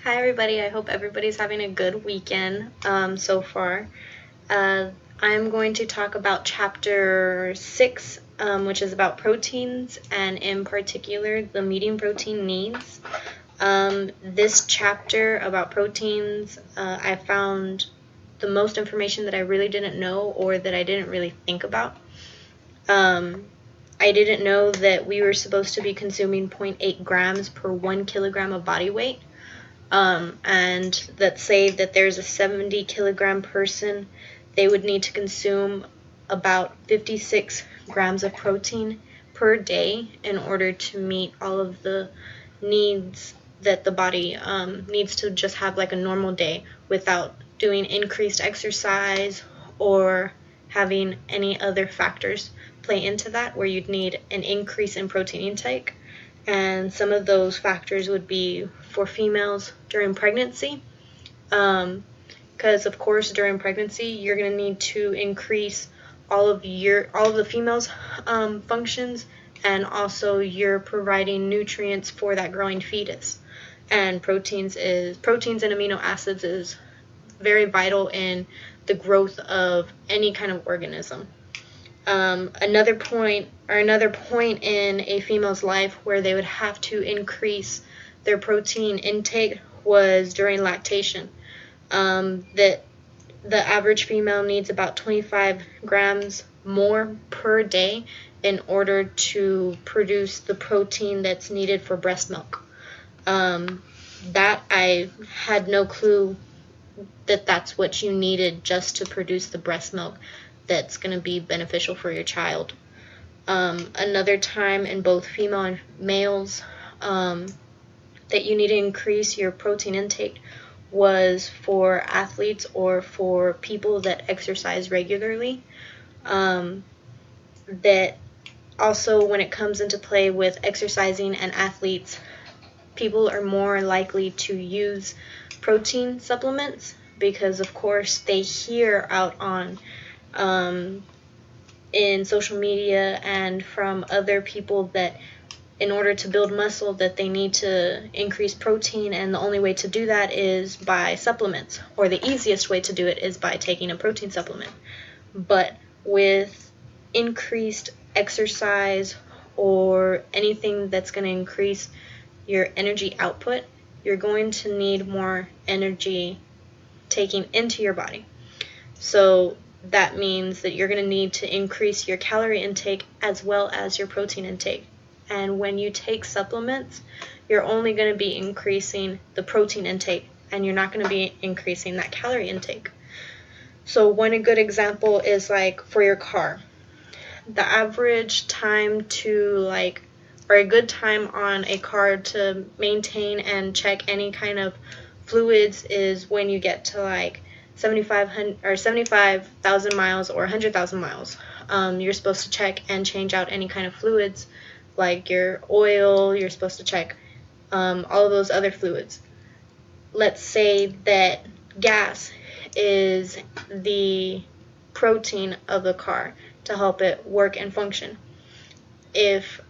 Hi everybody, I hope everybody's having a good weekend so far. I'm going to talk about chapter 6, which is about proteins, and in particular the medium protein needs. This chapter about proteins, I found the most information that I really didn't know or that I didn't really think about. I didn't know that we were supposed to be consuming 0.8 grams per 1 kilogram of body weight. And let's say that there's a 70 kilogram person, they would need to consume about 56 grams of protein per day in order to meet all of the needs that the body needs to just have like a normal day without doing increased exercise or having any other factors play into that where you'd need an increase in protein intake. And some of those factors would be for females during pregnancy, because of course during pregnancy you're going to need to increase all of the females' functions, and also you're providing nutrients for that growing fetus. And proteins and amino acids is very vital in the growth of any kind of organism. Another point in a female's life where they would have to increase their protein intake was during lactation. That the average female needs about 25 grams more per day in order to produce the protein that's needed for breast milk. That I had no clue that that's what you needed just to produce the breast milk that's going to be beneficial for your child. Another time in both female and males that you need to increase your protein intake was for athletes or for people that exercise regularly. That also, when it comes into play with exercising and athletes, people are more likely to use protein supplements because, of course, they hear out on in social media and from other people that in order to build muscle that they need to increase protein, and the only way to do that is by supplements, or the easiest way to do it is by taking a protein supplement. But with increased exercise or anything that's going to increase your energy output, you're going to need more energy taking into your body. So that means that you're going to need to increase your calorie intake as well as your protein intake. And when you take supplements, you're only going to be increasing the protein intake, and you're not going to be increasing that calorie intake. So one good example is like for your car. The average time or a good time on a car to maintain and check any kind of fluids is when you get to like 75,000 miles or 100,000 miles. You're supposed to check and change out any kind of fluids, like your oil. You're supposed to check all of those other fluids. Let's say that gas is the protein of the car to help it work and function. If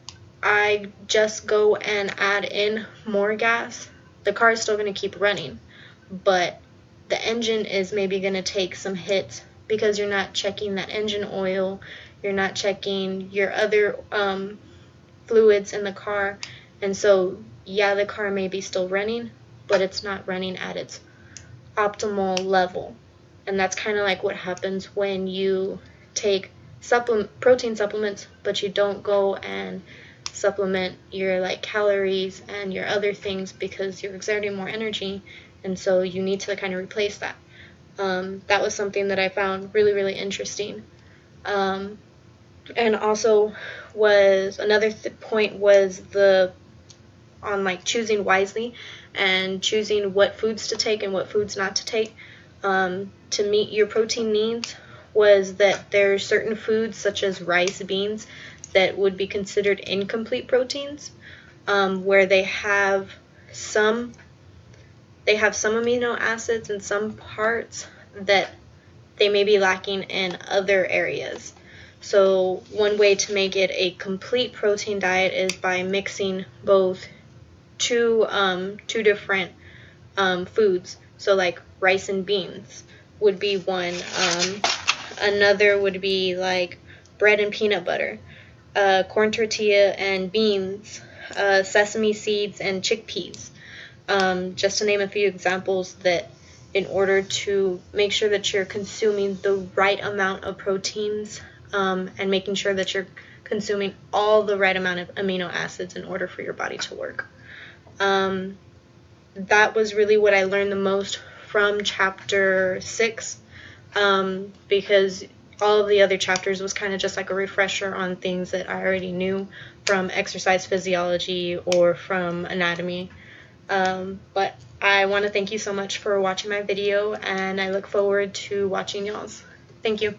I just go and add in more gas, the car is still going to keep running, but the engine is maybe going to take some hits because you're not checking that engine oil, you're not checking your other fluids in the car, and so the car may be still running, but it's not running at its optimal level. And that's kind of like what happens when you take protein supplements, but you don't go and supplement your like calories and your other things because you're exerting more energy, and so you need to kind of replace that. That was something that I found really, really interesting. And also was another point was on like choosing wisely and choosing what foods to take and what foods not to take to meet your protein needs, was that there are certain foods such as rice, beans, that would be considered incomplete proteins, where they have some amino acids in some parts that they may be lacking in other areas. So one way to make it a complete protein diet is by mixing both two different foods. So like rice and beans would be one. Another would be like bread and peanut butter, corn tortilla and beans, sesame seeds and chickpeas. Just to name a few examples, that in order to make sure that you're consuming the right amount of proteins, and making sure that you're consuming all the right amount of amino acids in order for your body to work. That was really what I learned the most from chapter 6, because all of the other chapters was kind of just like a refresher on things that I already knew from exercise physiology or from anatomy. But I want to thank you so much for watching my video, and I look forward to watching y'all's. Thank you.